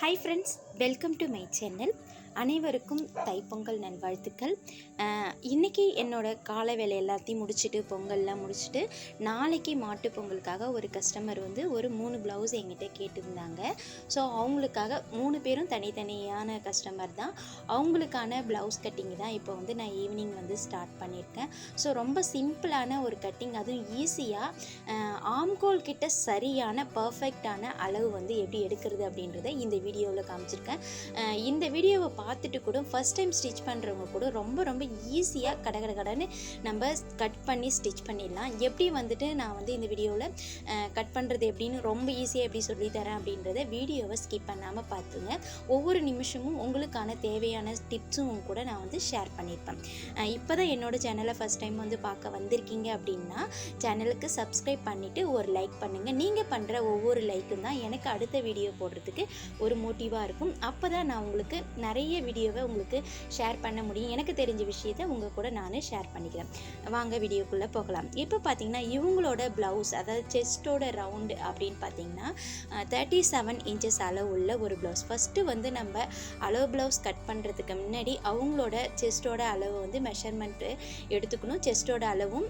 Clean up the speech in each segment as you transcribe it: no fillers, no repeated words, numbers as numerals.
Hi friends, welcome to my channel. அனைவருக்கும் தைப்பொங்கல் நல்வாழ்த்துக்கள். இன்றைக்கி என்னோடய காலை வேலை எல்லாத்தையும் முடிச்சுட்டு பொங்கல்லாம் முடிச்சுட்டு நாளைக்கு மாட்டு பொங்கலுக்காக ஒரு கஸ்டமர் வந்து ஒரு 3 ப்ளவுஸ் என்கிட்ட கேட்டிருந்தாங்க. ஸோ அவங்களுக்காக 3 பேரும் தனித்தனியான கஸ்டமர் தான். அவங்களுக்கான ப்ளவுஸ் கட்டிங் தான் இப்போ வந்து நான் ஈவினிங் வந்து ஸ்டார்ட் பண்ணியிருக்கேன். ஸோ ரொம்ப சிம்பிளான ஒரு கட்டிங், அதுவும் ஈஸியாக ஆம்கோல் கிட்ட சரியான பர்ஃபெக்டான அளவு வந்து எப்படி எடுக்கிறது அப்படின்றத இந்த வீடியோவில் காமிச்சிருக்கேன். இந்த வீடியோவை பார்த்துட்டு கூட ஃபஸ்ட் டைம் ஸ்டிச் பண்ணுறவங்க கூட ரொம்ப ரொம்ப ஈஸியாக கடன்னு நம்ம கட் பண்ணி ஸ்டிச் பண்ணிடலாம். எப்படி வந்துட்டு நான் வந்து இந்த வீடியோவில் கட் பண்ணுறது எப்படின்னு ரொம்ப ஈஸியாக எப்படி சொல்லித்தரேன் அப்படின்றத வீடியோவை ஸ்கிப் பண்ணாமல் பார்த்துங்க. ஒவ்வொரு நிமிஷமும் உங்களுக்கான தேவையான டிப்ஸும் கூட நான் வந்து ஷேர் பண்ணியிருப்பேன். இப்போ தான் என்னோடய சேனலை ஃபஸ்ட் டைம் வந்து பார்க்க வந்திருக்கீங்க அப்படின்னா சேனலுக்கு சப்ஸ்கிரைப் பண்ணிவிட்டு ஒரு லைக் பண்ணுங்கள். நீங்கள் பண்ணுற ஒவ்வொரு லைக்கும் தான் எனக்கு அடுத்த வீடியோ போடுறதுக்கு ஒரு மோட்டிவாக இருக்கும். அப்போ தான் நான் உங்களுக்கு நிறைய வீடியோவை உங்களுக்கு ஷேர் பண்ண முடியும். எனக்கு தெரிஞ்ச விஷயத்தை உங்கள் கூட நான் ஷேர் பண்ணிக்கிறேன். வாங்க வீடியோக்குள்ளே போகலாம். இப்போ பார்த்தீங்கன்னா இவங்களோட ப்ளவுஸ், அதாவது செஸ்ட்டோட ரவுண்டு அப்படின்னு பார்த்தீங்கன்னா 37 இன்ச்சஸ் அளவு உள்ள ஒரு ப்ளவுஸ். ஃபஸ்ட்டு வந்து நம்ம அளவு ப்ளவுஸ் கட் பண்ணுறதுக்கு முன்னாடி அவங்களோட செஸ்ட்டோட அளவு வந்து மெஷர்மெண்ட்டு எடுத்துக்கணும். செஸ்ட்டோட அளவும்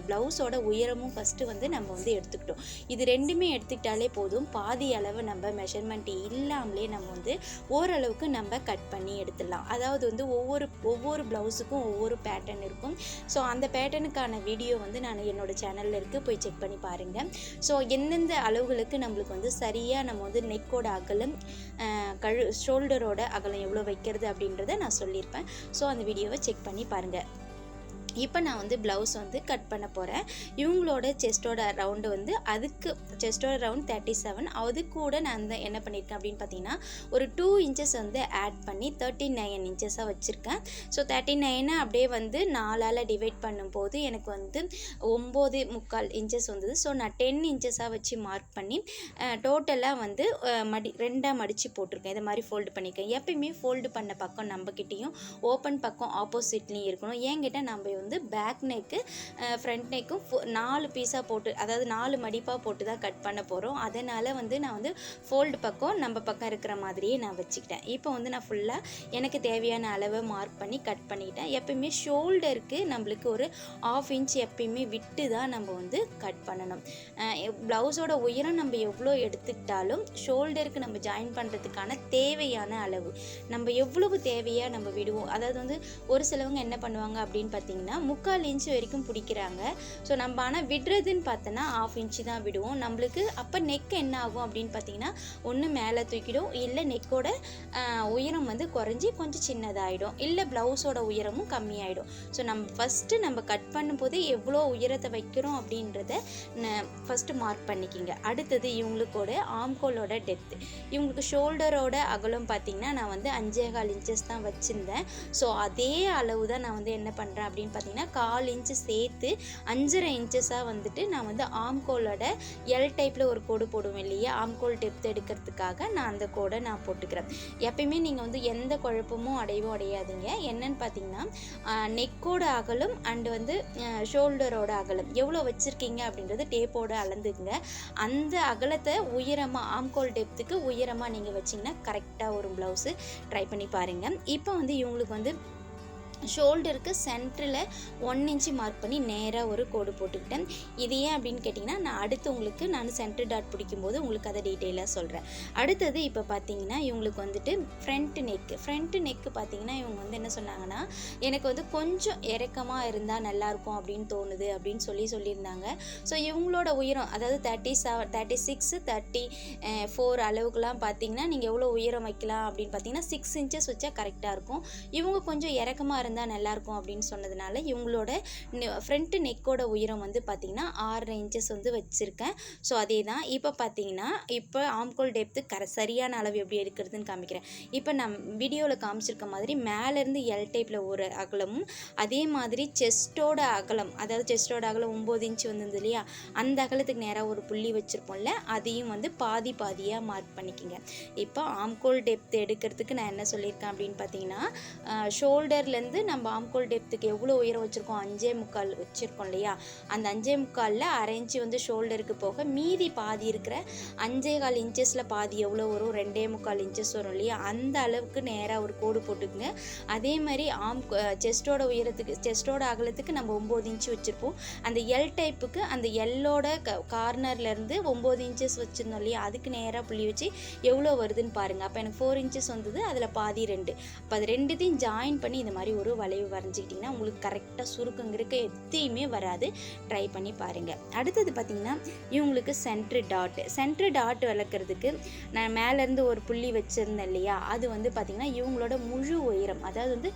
ப்ளவுஸோட உயரமும் ஃபஸ்ட்டு வந்து நம்ம வந்து எடுத்துக்கிட்டோம். இது ரெண்டுமே எடுத்துக்கிட்டாலே போதும். பாதி அளவு நம்ம மெஷர்மெண்ட் இல்லாமலே நம்ம வந்து ஓரளவுக்கு நம்ம கட் பண்ணி எடுத்துடலாம். அதாவது வந்து ஒவ்வொரு ப்ளவுஸுக்கும் ஒவ்வொரு பேட்டர்ன் இருக்கும். ஸோ அந்த பேட்டர்னுக்கான வீடியோ வந்து நான் என்னோடய சேனலில் இருக்குது, போய் செக் பண்ணி பாருங்கள். ஸோ எந்தெந்த அளவுகளுக்கு நம்மளுக்கு வந்து சரியாக நம்ம வந்து நெக்கோட அகலம், ஷோல்டரோட அகலம் எவ்வளோ வைக்கிறது அப்படின்றத நான் சொல்லியிருப்பேன். ஸோ அந்த வீடியோவை செக் பண்ணி பாருங்கள். இப்போ நான் வந்து ப்ளவுஸ் வந்து கட் பண்ண போகிறேன். இவங்களோட செஸ்ட்டோட ரவுண்டு வந்து அதுக்கு செஸ்ட்டோட ரவுண்ட் 37. அது கூட நான் வந்து என்ன பண்ணியிருக்கேன் அப்படின்னு பார்த்தீங்கன்னா ஒரு 2 இன்ச்சஸ் வந்து ஆட் பண்ணி 39 இன்ச்சஸாக வச்சுருக்கேன். ஸோ 39 அப்படியே வந்து 4ஆல் டிவைட் பண்ணும்போது எனக்கு வந்து 9.25 இன்ச்சஸ் வந்தது. ஸோ நான் 10 இன்ச்சஸாக வச்சு மார்க் பண்ணி டோட்டலாக வந்து 2ஆக மடித்து போட்டிருக்கேன். இதை மாதிரி ஃபோல்டு பண்ணியிருக்கேன். எப்பயுமே ஃபோல்டு பண்ண பக்கம் நம்மக்கிட்டேயும் ஓப்பன் பக்கம் ஆப்போசிட்லேயும் இருக்கணும். ஏங்கிட்ட நம்ம வந்து பேக் நெக்கு ஃப்ரண்ட் நெக்கும் 4 பீஸாக போட்டு, அதாவது 4 மடிப்பாக போட்டு தான் கட் பண்ண போகிறோம். அதனால் வந்து நான் வந்து ஃபோல்டு பக்கம் நம்ம பக்கம் இருக்கிற மாதிரியே நான் வச்சுக்கிட்டேன். இப்போ வந்து நான் ஃபுல்லாக எனக்கு தேவையான அளவை மார்க் பண்ணி கட் பண்ணிக்கிட்டேன். எப்பயுமே ஷோல்டருக்கு நம்மளுக்கு ஒரு 1/2 இன்ச் எப்பயுமே விட்டு தான் நம்ம வந்து கட் பண்ணணும். ப்ளவுஸோட உயரம் நம்ம எவ்வளோ எடுத்துக்கிட்டாலும் ஷோல்டருக்கு நம்ம ஜாயின் பண்ணுறதுக்கான தேவையான அளவு நம்ம எவ்வளவு தேவையாக நம்ம விடுவோம். அதாவது வந்து ஒரு சிலவங்க என்ன பண்ணுவாங்க அப்படின்னு பார்த்தீங்கன்னா 3/4 இன்ச் வரைக்கும் பிடிக்கிறாங்க. ஸோ நம்ம ஆனால் விடுறதுன்னு பார்த்தோன்னா 1/2 இன்ச்சு தான் விடுவோம். நம்மளுக்கு அப்போ நெக் என்ன ஆகும் அப்படின்னு பார்த்தீங்கன்னா ஒன்று மேலே தூக்கிடும், இல்லை நெக்கோட உயரம் வந்து குறைஞ்சி கொஞ்சம் சின்னதாகிடும், இல்லை ப்ளவுஸோட உயரமும் கம்மியாயிடும். ஸோ நம்ம ஃபஸ்ட்டு நம்ம கட் பண்ணும்போது எவ்வளோ உயரத்தை வைக்கிறோம் அப்படின்றத ஃபஸ்ட்டு மார்க் பண்ணிக்கிங்க. அடுத்தது இவங்களுக்கோட ஆம்கோலோட டெப்த்து, இவங்களுக்கு ஷோல்டரோட அகலம் பார்த்திங்கன்னா நான் வந்து 5.25 இன்ச்சஸ் தான் வச்சுருந்தேன். ஸோ அதே அளவு தான் நான் வந்து என்ன பண்ணுறேன் அப்படின்னு பார்த்தீங்கன்னா 1/4 இன்ச்சு சேர்த்து 5.5 இன்ச்சஸாக வந்துட்டு நான் வந்து ஆம்கோலோட எல் டைப்பில் ஒரு கோடு போடுவேன் இல்லையா, ஆம்கோல் டெப்த் எடுக்கிறதுக்காக நான் அந்த கோடை நான் போட்டுக்கிறேன். எப்பயுமே நீங்கள் வந்து எந்த குழப்பமும் அடையாதீங்க. என்னன்னு பார்த்தீங்கன்னா நெக்கோட அகலம் அண்டு வந்து ஷோல்டரோட அகலம் எவ்வளோ வச்சுருக்கீங்க அப்படின்றது டேப்போட அளந்துக்குங்க. அந்த அகலத்தை உயரமாக ஆம்கோல் டெப்த்துக்கு உயரமாக நீங்கள் வச்சிங்கன்னா கரெக்டாக ஒரு ப்ளவுஸு ட்ரை பண்ணி பாருங்கள். இப்போ வந்து இவங்களுக்கு வந்து ஷோல்டருக்கு சென்டரில் 1 இன்ச்சு மார்க் பண்ணி நேராக ஒரு கோடு போட்டுக்கிட்டேன். இது ஏன் அப்படின்னு கேட்டிங்கன்னா நான் அடுத்து உங்களுக்கு நான் சென்டர் டாட் பிடிக்கும்போது உங்களுக்கு அதை டீட்டெயிலாக சொல்கிறேன். அடுத்தது இப்போ பார்த்தீங்கன்னா இவங்களுக்கு வந்துட்டு ஃப்ரண்ட் நெக்கு பார்த்தீங்கன்னா இவங்க வந்து என்ன சொன்னாங்கன்னா எனக்கு வந்து கொஞ்சம் இறக்கமாக இருந்தால் நல்லாயிருக்கும் அப்படின்னு தோணுது அப்படின்னு சொல்லியிருந்தாங்க. ஸோ இவங்களோட உயரம் அதாவது 37, 36, 34 அளவுக்குலாம் பார்த்தீங்கன்னா நீங்கள் எவ்வளோ உயரம் வைக்கலாம் அப்படின்னு பார்த்தீங்கன்னா 6 இன்ச்சஸ் வச்சா கரெக்டாக இருக்கும். இவங்க கொஞ்சம் இறக்கமாக இருந்தால் நல்லாயிருக்கும் அப்படின்னு சொன்னதுனால இவங்களோட ஃப்ரண்ட் நெக்கோட உயரம் வந்து பார்த்திங்கன்னா 6.5 இன்ச்சஸ் வந்து வச்சுருக்கேன். ஸோ அதே தான் இப்போ பார்த்தீங்கன்னா இப்போ ஆம்கோல் டெப்த்து சரியான அளவு எப்படி எடுக்கிறதுன்னு காமிக்கிறேன். இப்போ நான் வீடியோவில் காமிச்சிருக்க மாதிரி மேலேருந்து எல் டைப்பில் ஒரு அகலமும், அதே மாதிரி செஸ்ட்டோட அகலம், அதாவது செஸ்ட்டோட அகலம் 9 இன்ச்சு வந்தது இல்லையா, அந்த அகலத்துக்கு நேராக ஒரு புள்ளி வச்சுருப்போம்ல, அதையும் வந்து பாதியாக மார்க் பண்ணிக்கோங்க. இப்போ ஆம்கோல் டெப்த் எடுக்கிறதுக்கு நான் என்ன சொல்லியிருக்கேன் அப்படின்னு பார்த்தீங்கன்னா ஷோல்டர்லேருந்து நம்ம ஆம்கோல் டெப்த்துக்கு எவ்வளோ உயரம் வச்சுருக்கோம், 5.25 வச்சுருக்கோம் இல்லையா, அந்த 5.25 1/2 இன்ச்சு வந்து ஷோல்டருக்கு போக மீதி பாதி இருக்கிற 5.25 இன்ச்சஸில் பாதி எவ்வளோ வரும், 2.25 இன்ச்சஸ் வரும் இல்லையா, அந்த அளவுக்கு நேராக ஒரு கோடு போட்டுக்குங்க. அதே மாதிரி செஸ்டோட உயரத்துக்கு, செஸ்டோட அகலத்துக்கு நம்ம 9 இன்ச்சு வச்சுருப்போம். அந்த எல் டைப்புக்கு அந்த எல்லோட கார்னர்லேருந்து 9 இன்ச்சஸ் வச்சுருந்தோம் இல்லையா, அதுக்கு நேராக புள்ளி வச்சு எவ்வளோ வருதுன்னு பாருங்கள். அப்போ எனக்கு 4 இன்ச்சஸ் வந்தது, அதில் பாதி 2. அப்போ அது ரெண்டுத்தையும் ஜாயின் பண்ணி இந்த மாதிரி ஒரு வளைவு வரைஞ்சிக்கிட்டிங்கன்னா உங்களுக்கு கரெக்டாக சுருக்கங்கிறக்க எத்தையுமே வராது. ட்ரை பண்ணி பாருங்கள். அடுத்தது பார்த்திங்கன்னா இவங்களுக்கு சென்ட்ரு டாட் வளர்க்குறதுக்கு நான் மேலேருந்து ஒரு புள்ளி வச்சுருந்தேன் இல்லையா, அது வந்து பார்த்திங்கன்னா இவங்களோட முழு உயரம், அதாவது வந்து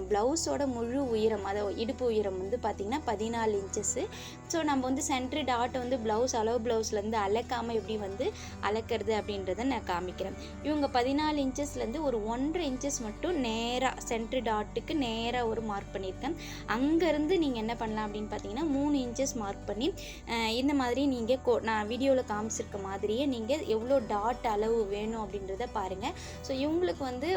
ப்ளவுஸோட முழு உயரம், அதாவது இடுப்பு உயரம் வந்து பார்த்திங்கன்னா 14 இன்ச்சஸ்ஸு. ஸோ நம்ம வந்து சென்ட்ரு டாட்டை வந்து ப்ளவுஸ்லேருந்து அளக்காமல் எப்படி வந்து அளக்கிறது அப்படின்றத நான் காமிக்கிறேன். இவங்க 14 இன்ச்சஸ்லேருந்து ஒரு 1.5 இன்ச்சஸ் மட்டும் நேராக சென்ட்ரு டாட்டுக்கு நேராக ஒரு மார்க் பண்ணியிருக்கேன். அங்கேருந்து நீங்கள் என்ன பண்ணலாம் அப்படின்னு பார்த்தீங்கன்னா 3 இன்ச்சஸ் மார்க் பண்ணி இந்த மாதிரி நீங்கள் நான் வீடியோவில் காமிச்சிருக்க மாதிரியே நீங்கள் எவ்வளோ டாட் அளவு வேணும் அப்படின்றத பாருங்கள். ஸோ இவங்களுக்கு வந்து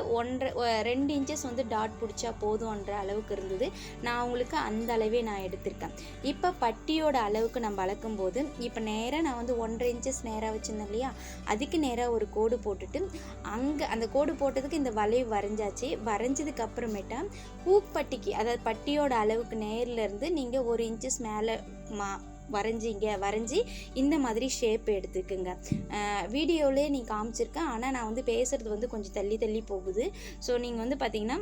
2 இன்ச்சஸ் வந்து டாட் பிடிச்சா போதும்ன்ற அளவுக்கு இருந்தது. நான் உங்களுக்கு அந்த அளவே நான் எடுத்திருக்கேன். இப்போ பட்டியோட அளவுக்கு நம்ம அளக்கும்போது இப்போ நேராக நான் வந்து 1.5 இன்ச்சஸ் நேராக வச்சுருந்தேன் இல்லையா, அதுக்கு நேராக ஒரு கோடு போட்டுட்டு அங்கே அந்த கோடு போட்டதுக்கு இந்த வளைவு வரைஞ்சாச்சு. வரைஞ்சதுக்கு அப்புறமேட்டா ஹூக் பட்டிக்கு, அதாவது பட்டியோட அளவுக்கு நேர்லேருந்து நீங்கள் 1 இன்ச்சஸ் மேலே வரைஞ்சி இந்த மாதிரி ஷேப் எடுத்துக்குங்க. வீடியோவிலே நீ காமிச்சிருக்கேன், ஆனால் நான் வந்து பேசுகிறது வந்து கொஞ்சம் தள்ளி போகுது. ஸோ நீங்கள் வந்து பார்த்தீங்கன்னா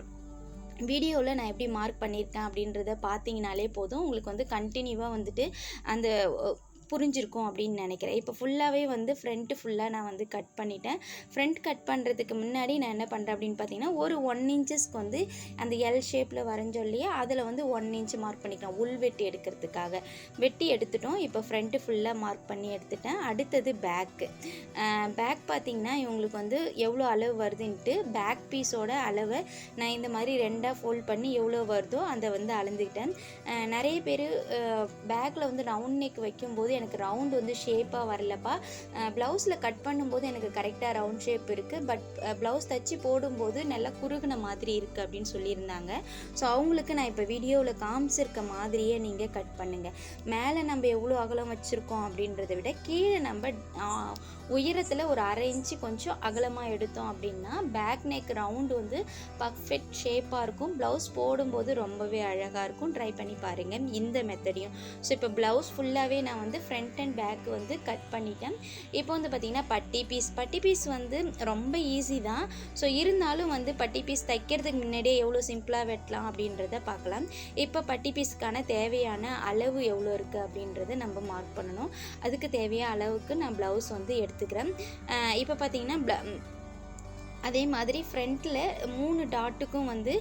வீடியோவில் நான் எப்படி மார்க் பண்ணியிருக்கேன் அப்படின்றத பார்த்தீங்கனாலே போதும், உங்களுக்கு வந்து கண்டினியூவாக வந்துட்டு அந்த புரிஞ்சிருக்கும் அப்படின்னு நினைக்கிறேன். இப்போ ஃபுல்லாகவே வந்து ஃப்ரண்ட்டு ஃபுல்லாக நான் வந்து கட் பண்ணிட்டேன். ஃப்ரண்ட் கட் பண்ணுறதுக்கு முன்னாடி நான் என்ன பண்ணுறேன் அப்படின்னு பார்த்தீங்கன்னா ஒரு 1 இன்ச்சஸ்க்கு வந்து அந்த எல் ஷேப்பில் வரைஞ்சோம் இல்லையா, அதில் வந்து 1 இன்ச்சு மார்க் பண்ணிக்கலாம் உள் வெட்டி எடுக்கிறதுக்காக. வெட்டி எடுத்துட்டோம். இப்போ ஃப்ரண்ட்டு ஃபுல்லாக மார்க் பண்ணி எடுத்துட்டேன். அடுத்தது பேக் பார்த்திங்கன்னா இவங்களுக்கு வந்து எவ்வளோ அளவு வருதுன்ட்டு பேக் பீஸோட அளவை நான் இந்த மாதிரி 2ஆக ஃபோல்ட் பண்ணி எவ்வளோ வருதோ அதை வந்து அளந்துக்கிட்டேன். நிறைய பேர் பேக்கில் வந்து ரவுண்ட் நெக் வைக்கும்போது எனக்கு ரவுண்ட் வந்து ஷேப்பாக வரலப்பா, ப்ளவுஸில் கட் பண்ணும்போது எனக்கு கரெக்டாக ரவுண்ட் ஷேப் இருக்குது, பட் ப்ளவுஸ் தச்சு போடும்போது நல்லா குறுகுன மாதிரி இருக்குது அப்படின்னு சொல்லியிருந்தாங்க. ஸோ அவங்களுக்கு நான் இப்போ வீடியோவில் காமிச்சிருக்க மாதிரியே நீங்கள் கட் பண்ணுங்கள். மேலே நம்ம எவ்வளோ அகலம் வச்சுருக்கோம் அப்படின்றத விட கீழே நம்ம உயரத்தில் ஒரு 1/2 இன்ச்சு கொஞ்சம் அகலமாக எடுத்தோம் அப்படின்னா பேக் நெக் ரவுண்டு வந்து பர்ஃபெக்ட் ஷேப்பாக இருக்கும். ப்ளவுஸ் போடும்போது ரொம்பவே அழகாக இருக்கும். ட்ரை பண்ணி பாருங்கள் இந்த மெத்தடையும். ஸோ இப்போ ப்ளவுஸ் ஃபுல்லாகவே நான் வந்து ஃப்ரண்ட் அண்ட் பேக் வந்து கட் பண்ணிட்டேன். இப்போ வந்து பார்த்திங்கன்னா பட்டி பீஸ் வந்து ரொம்ப ஈஸி தான். ஸோ இருந்தாலும் வந்து பட்டி பீஸ் தைக்கிறதுக்கு முன்னாடியே எவ்வளோ சிம்பிளாக வெட்டலாம் அப்படின்றத பார்க்கலாம். இப்போ பட்டி பீஸுக்கான தேவையான அளவு எவ்வளோ இருக்குது அப்படின்றத நம்ம மார்க் பண்ணணும். அதுக்கு தேவையான அளவுக்கு நான் ப்ளவுஸ் வந்து எடுத்துக்கிறேன். இப்போ பார்த்திங்கன்னா அதே மாதிரி ஃப்ரண்ட்டில் 3 டாட்டுக்கும் வந்து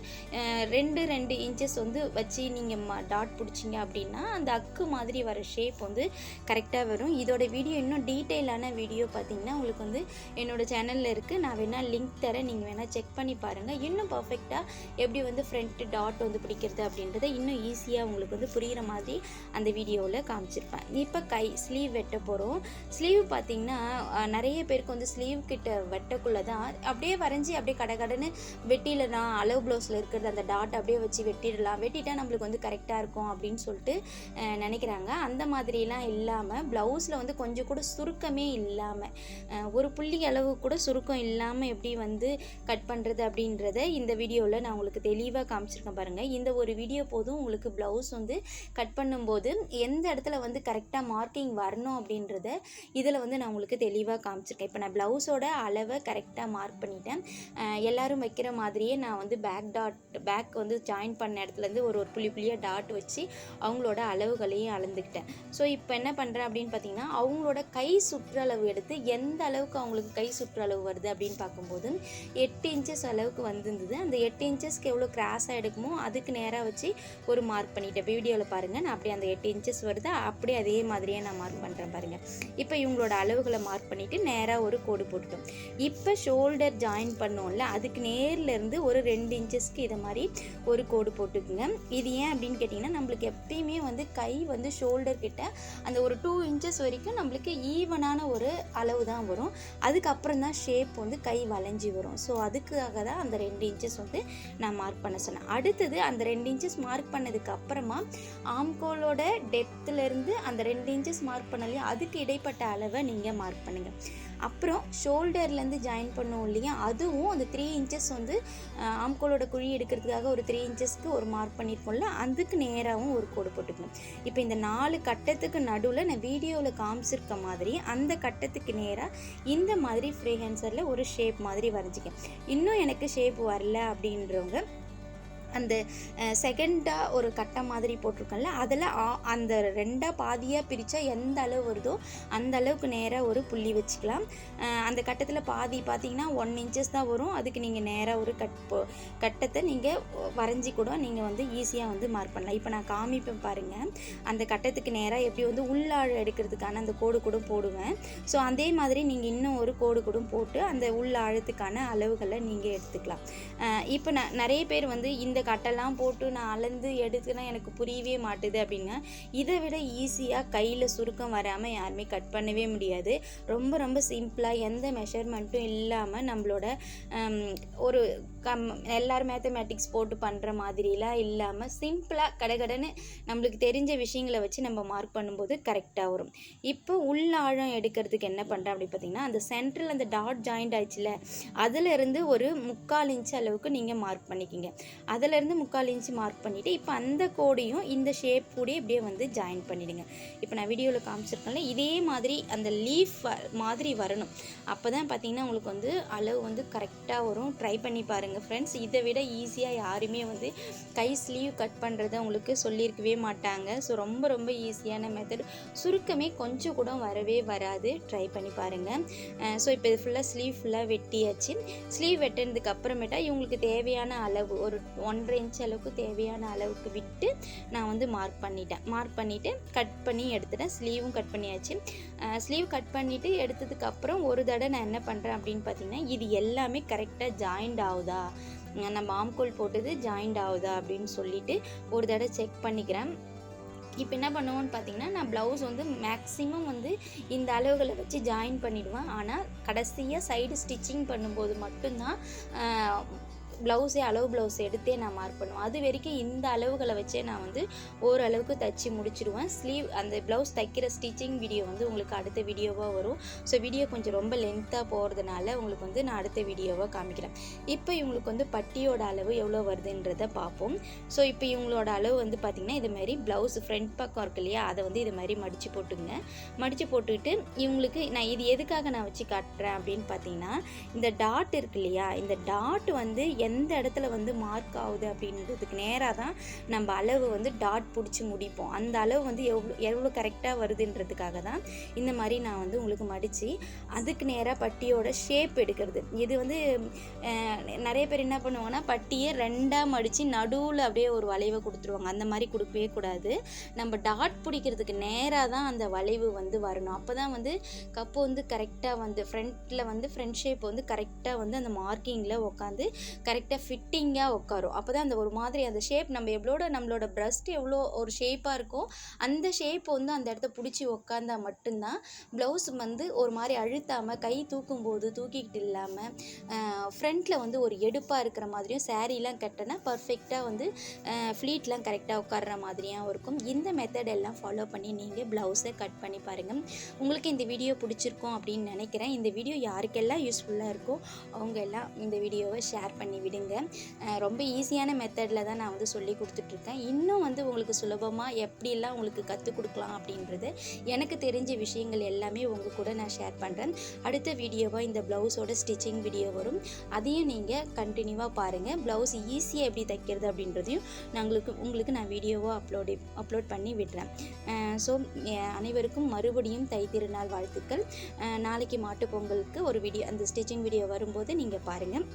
2 இன்ச்சஸ் வந்து வச்சு நீங்கள் டாட் பிடிச்சிங்க அப்படின்னா அந்த அக்கு மாதிரி வர ஷேப் வந்து கரெக்டாக வரும். இதோட வீடியோ இன்னும் டீட்டெயிலான வீடியோ பார்த்திங்கன்னா உங்களுக்கு வந்து என்னோடய சேனலில் இருக்குது. நான் வேணால் லிங்க் தரேன், நீங்கள் வேணால் செக் பண்ணி பாருங்கள். இன்னும் பர்ஃபெக்டாக எப்படி வந்து ஃப்ரண்ட்டு டாட் வந்து பிடிக்கிறது அப்படின்றத இன்னும் ஈஸியாக உங்களுக்கு வந்து புரிகிற மாதிரி அந்த வீடியோவில் காமிச்சிருப்பேன். இப்போ ஸ்லீவ் வெட்ட போகிறோம். ஸ்லீவ் பார்த்திங்கன்னா நிறைய பேருக்கு வந்து ஸ்லீவ் கிட்ட வெட்டக்குள்ளே தான் அப்படியே வரைஞ்சி அப்படியே கடன்னு வெட்டிடலாம். அளவு ப்ளவுஸில் இருக்கிறது அந்த டாட் அப்படியே வச்சு வெட்டிட்டா நம்மளுக்கு வந்து கரெக்டாக இருக்கும் அப்படின்னு சொல்லிட்டு நினைக்கிறாங்க. அந்த மாதிரிலாம் இல்லாமல் ப்ளவுஸில் வந்து கொஞ்சம் கூட சுருக்கமே இல்லாமல் ஒரு புள்ளி அளவு கூட சுருக்கம் இல்லாமல் எப்படி வந்து கட் பண்ணுறது அப்படின்றத இந்த வீடியோவில் நான் உங்களுக்கு தெளிவாக காமிச்சிருக்கேன் பாருங்கள். இந்த ஒரு வீடியோ போதும் உங்களுக்கு ப்ளவுஸ் வந்து கட் பண்ணும்போது எந்த இடத்துல வந்து கரெக்டாக மார்க்கிங் வரணும் அப்படின்றத இதில் வந்து நான் உங்களுக்கு தெளிவாக காமிச்சிருக்கேன். இப்போ நான் ப்ளவுஸோட அளவை கரெக்டாக மார்க் பண்ணிட்டேன். எல்லாரும் வைக்கிற மாதிரியே நான் வந்து பேக் வந்து ஜாயின் பண்ண இடத்துலேருந்து ஒரு புள்ளியாக டாட் வச்சு அவங்களோட அளவுகளையும் அளந்துக்கிட்டேன். ஸோ இப்போ என்ன பண்ணுறேன் அப்படின்னு பார்த்தீங்கன்னா அவங்களோட கை சுற்றளவு எடுத்து எந்த அளவுக்கு அவங்களுக்கு கை சுற்றளவு வருது அப்படின்னு பார்க்கும்போது 8 இன்ச்சஸ் அளவுக்கு வந்திருந்தது. அந்த 8 இன்ச்சஸ்க்கு எவ்வளோ கிராஸாக எடுக்குமோ அதுக்கு நேராக வச்சு ஒரு மார்க் பண்ணிட்டேன். வீடியோவில் பாருங்கள், நான் அப்படியே அந்த 8 இன்ச்சஸ் வருது அப்படியே அதே மாதிரியே நான் மார்க் பண்ணுறேன் பாருங்கள். இப்போ இவங்களோட அளவுகளை மார்க் பண்ணிவிட்டு நேராக ஒரு கோடு போட்டுட்டோம். இப்போ ஷோல்டர் ஜாயின் பண்ணோம்ல அதுக்கு நேர்லேருந்து ஒரு 2 இன்ச்சஸ்க்கு இதை மாதிரி ஒரு கோடு போட்டுக்குங்க. இது ஏன் அப்படின்னு கேட்டிங்கன்னா நம்மளுக்கு எப்பயுமே வந்து கை வந்து ஷோல்டர் கிட்ட அந்த ஒரு 2 இன்ச்சஸ் வரைக்கும் நம்மளுக்கு ஈவனான ஒரு அளவு தான் வரும். அதுக்கப்புறம் தான் ஷேப் வந்து கை வளைஞ்சி வரும். ஸோ அதுக்காக தான் அந்த 2 இன்ச்சஸ் வந்து நான் மார்க் பண்ண சொன்னேன். அடுத்தது அந்த 2 இன்ச்சஸ் மார்க் பண்ணதுக்கு அப்புறமா ஆம்கோலோட டெப்த்லேருந்து அந்த 2 இன்ச்சஸ் மார்க் பண்ணலையும் அதுக்கு இடைப்பட்ட அளவை நீங்கள் மார்க் பண்ணுங்கள். அப்புறம் ஷோல்டர்லேருந்து ஜாயின் பண்ணுவோம் இல்லையா, அதுவும் அந்த 3 இன்ச்சஸ் வந்து ஆம்கோலோட குழி எடுக்கிறதுக்காக ஒரு 3 இன்ச்சஸ்க்கு ஒரு மார்க் பண்ணியிருக்கோம்ல அதுக்கு நேராகவும் ஒரு கோடு போட்டுக்கணும். இப்போ இந்த 4 கட்டத்துக்கு நடுவில் நான் வீடியோவில் காமிச்சிருக்க மாதிரி அந்த கட்டத்துக்கு நேராக இந்த மாதிரி ஃப்ரீ ஹேண்ட்ஸரில் ஒரு ஷேப் மாதிரி வரைஞ்சிக்க. இன்னும் எனக்கு ஷேப் வரல அப்படின்றவங்க அந்த செகண்டாக ஒரு கட்டை மாதிரி போட்டிருக்கோம்ல அதில் அந்த 2ஆக பாதியாக பிரித்தா எந்த அளவு வருதோ அந்த அளவுக்கு நேராக ஒரு புள்ளி வச்சுக்கலாம். அந்த கட்டத்தில் பாதி பார்த்திங்கன்னா 1 இன்ச்சஸ் தான் வரும். அதுக்கு நீங்கள் நேராக ஒரு கட்டத்தை நீங்கள் வரைஞ்சி கூட நீங்கள் வந்து ஈஸியாக வந்து மார்க் பண்ணலாம். இப்போ நான் காமிப்பேன் பாருங்கள். அந்த கட்டத்துக்கு நேராக எப்படி வந்து உள்ளாழ எடுக்கிறதுக்கான அந்த கோடு கூட போடுவேன். ஸோ அதே மாதிரி நீங்கள் இன்னும் ஒரு கோடு கூட போட்டு அந்த உள்ள ஆழத்துக்கான அளவுகளை நீங்கள் எடுத்துக்கலாம். இப்போ நான் நிறைய பேர் வந்து இந்த கட்டெல்லாம் போட்டு நான் அளந்து எடுத்துனா எனக்கு புரியவே மாட்டுது அப்படின்னா இதை விட ஈஸியாக கையில் சுருக்கம் வராமல் யாருமே கட் பண்ணவே முடியாது. ரொம்ப ரொம்ப சிம்பிளாக எந்த மெஷர்மெண்ட்டும் இல்லாமல் நம்மளோட ஒரு எல்லாரும் மேத்தமேட்டிக்ஸ் போட்டு பண்ணுற மாதிரிலாம் இல்லாமல் சிம்பிளாக கடகடன்னு நம்மளுக்கு தெரிஞ்ச விஷயங்களை வச்சு நம்ம மார்க் பண்ணும்போது கரெக்டாக வரும். இப்போ உள்ள ஆழம் எடுக்கிறதுக்கு என்ன பண்ணுறேன் அப்படி பார்த்தீங்கன்னா அந்த சென்ட்ரல் அந்த டாட் ஜாயிண்ட் ஆயிடுச்சுல அதிலிருந்து ஒரு 3/4 இன்ச் அளவுக்கு நீங்கள் மார்க் பண்ணிக்கிங்க. அதிலேருந்து 3/4 இன்ச்சு மார்க் பண்ணிவிட்டு இப்போ அந்த கோடையும் இந்த ஷேப் கூடயே இப்படியே வந்து ஜாயின் பண்ணிவிடுங்க. இப்போ நான் வீடியோவில் காமிச்சிருக்கேன்ல இதே மாதிரி அந்த லீஃப் மாதிரி வரணும். அப்போ தான் பார்த்தீங்கன்னா உங்களுக்கு வந்து அளவு வந்து கரெக்டாக வரும். ட்ரை பண்ணி பாருங்கள் ஃப்ரெண்ட்ஸ். இதை விட ஈஸியாக யாருமே வந்து கை ஸ்லீவ் கட் பண்ணுறதை உங்களுக்கு சொல்லியிருக்கவே மாட்டாங்க. ஸோ ரொம்ப ரொம்ப ஈஸியான மெத்தட். சுருக்கமே கொஞ்சம் கூட வரவே வராது. ட்ரை பண்ணி பாருங்கள். ஸோ இப்போ இது ஃபுல்லாக வெட்டியாச்சு. ஸ்லீவ் வெட்டினதுக்கு அப்புறமேட்டா இவங்களுக்கு தேவையான அளவு ஒரு 1.5 இன்ச் அளவுக்கு தேவையான அளவுக்கு விட்டு நான் வந்து மார்க் பண்ணிவிட்டு கட் பண்ணி எடுத்துட்டேன். ஸ்லீவும் கட் பண்ணியாச்சு. ஸ்லீவ் கட் பண்ணிவிட்டு எடுத்ததுக்கப்புறம் ஒரு தடவை நான் என்ன பண்ணுறேன் அப்படின்னு பார்த்தீங்கன்னா இது எல்லாமே கரெக்டாக ஜாயிண்ட் ஆகுதா, நம்ம ஆம்கோல் போட்டது ஜாயிண்ட் ஆகுதா அப்படின்னு சொல்லிட்டு ஒரு தடவை செக் பண்ணிக்கிறேன். இப்போ என்ன பண்ணுவோன்னு பார்த்தீங்கன்னா நான் ப்ளவுஸ் வந்து மேக்ஸிமம் வந்து இந்த அளவுகளை வச்சு ஜாயின் பண்ணிவிடுவேன். ஆனால் கடைசியாக சைடு ஸ்டிச்சிங் பண்ணும்போது மட்டும்தான் அளவு ப்ளவுஸ் எடுத்தே நான் மார்க் பண்ணுவேன். அது வரைக்கும் இந்த அளவுகளை வச்சே நான் வந்து ஓரளவுக்கு தைச்சி முடிச்சிடுவேன். ஸ்லீவ் அந்த ப்ளவுஸ் தைக்கிற ஸ்டிச்சிங் வீடியோ வந்து உங்களுக்கு அடுத்த வீடியோவாக வரும். ஸோ வீடியோ கொஞ்சம் ரொம்ப லென்த்தாக போகிறதுனால உங்களுக்கு வந்து நான் அடுத்த வீடியோவாக காமிக்கிறேன். இப்போ இவங்களுக்கு வந்து பட்டியோட அளவு எவ்வளோ வருதுன்றதை பார்ப்போம். ஸோ இப்போ இவங்களோட அளவு வந்து பார்த்திங்கன்னா இது மாதிரி ப்ளவுஸ் ஃப்ரண்ட் பக்கம் இருக்கு இல்லையா அதை வந்து இது மாதிரி மடித்து போட்டுங்க. மடித்து போட்டுக்கிட்டு இவங்களுக்கு நான் இது எதுக்காக நான் வச்சு காட்டுறேன் அப்படின்னு பார்த்தீங்கன்னா இந்த டாட் இருக்கு இல்லையா, இந்த டாட் வந்து எந்த இடத்துல வந்து மார்க் ஆகுது அப்படின்றதுக்கு நேராக தான் நம்ம அளவு வந்து டாட் பிடிச்சி முடிப்போம். அந்த அளவு வந்து எவ்வளோ கரெக்டாக வருதுன்றதுக்காக தான் இந்த மாதிரி நான் வந்து உங்களுக்கு மடித்து அதுக்கு நேராக பட்டியோட ஷேப் எடுக்கிறது. இது வந்து நிறைய பேர் என்ன பண்ணுவாங்கன்னா பட்டியை 2ஆக மடித்து நடுவில் அப்படியே ஒரு வளைவை கொடுத்துருவாங்க. அந்த மாதிரி கொடுக்கவே கூடாது. நம்ம டாட் பிடிக்கிறதுக்கு நேராக தான் அந்த வளைவு வந்து வரணும். அப்போ தான் வந்து கப்பு வந்து கரெக்டாக வந்து ஃப்ரண்ட்டில் வந்து ஃப்ரண்ட் ஷேப் வந்து கரெக்டாக வந்து அந்த மார்க்கிங்கில் உட்காந்து கரெக்டாக ஃபிட்டிங்காக உட்காரும். அப்போ தான் அந்த ஒரு மாதிரி அந்த ஷேப் நம்மளோட பிரஸ்ட் எவ்வளோ ஒரு ஷேப்பாக இருக்கோ அந்த ஷேப் வந்து அந்த இடத்த பிடிச்சி உட்காந்தா மட்டும்தான் ப்ளவுஸ் வந்து ஒரு மாதிரி அழுத்தாமல் கை தூக்கும்போது தூக்கிக்கிட்டு இல்லாமல் ஃப்ரண்ட்டில் வந்து ஒரு எடுப்பாக இருக்கிற மாதிரியும் சாரீலாம் கட்டினா பர்ஃபெக்டாக வந்து ஃப்ளீட்லாம் கரெக்டாக உட்கார்ற மாதிரியும் இருக்கும். இந்த மெத்தட் எல்லாம் ஃபாலோ பண்ணி நீங்கள் ப்ளவுஸை கட் பண்ணி பாருங்கள். உங்களுக்கு இந்த வீடியோ பிடிச்சிருக்கும் அப்படின்னு நினைக்கிறேன். இந்த வீடியோ யாருக்கெல்லாம் யூஸ்ஃபுல்லாக இருக்கோ அவங்க எல்லாம் இந்த வீடியோவை ஷேர் பண்ணி விடுங்க. ரொம்ப ஈஸியான மெத்தடில் தான் நான் வந்து சொல்லி கொடுத்துட்ருக்கேன். இன்னும் வந்து உங்களுக்கு சுலபமாக எப்படியெல்லாம் உங்களுக்கு கற்றுக் கொடுக்கலாம் அப்படின்றது எனக்கு தெரிஞ்ச விஷயங்கள் எல்லாமே உங்கள் கூட நான் ஷேர் பண்ணுறேன். அடுத்த வீடியோவாக இந்த ப்ளவுஸோட ஸ்டிச்சிங் வீடியோ வரும். அதையும் நீங்கள் கண்டினியூவாக பாருங்கள். ப்ளவுஸ் ஈஸியாக எப்படி தைக்கிறது அப்படின்றதையும் உங்களுக்கு நான் வீடியோவாக அப்லோட் பண்ணி விடுறேன். ஸோ அனைவருக்கும் மறுபடியும் தை திருநாள் வாழ்த்துக்கள். நாளைக்கு மாட்டுப் பொங்கலுக்கு ஒரு வீடியோ அந்த ஸ்டிச்சிங் வீடியோ வரும்போது நீங்கள் பாருங்கள்.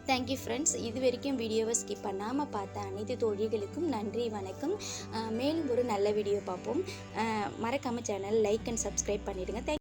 Thank you friends. இது வரைக்கும் வீடியோவை ஸ்கிப் பண்ணாமல் பார்த்த அனைத்து தோழிகளுக்கும் நன்றி, வணக்கம். மேலும் ஒரு நல்ல வீடியோ பார்ப்போம். மறக்காமல் சேனல் லைக் அண்ட் சப்ஸ்கிரைப் பண்ணிவிடுங்க.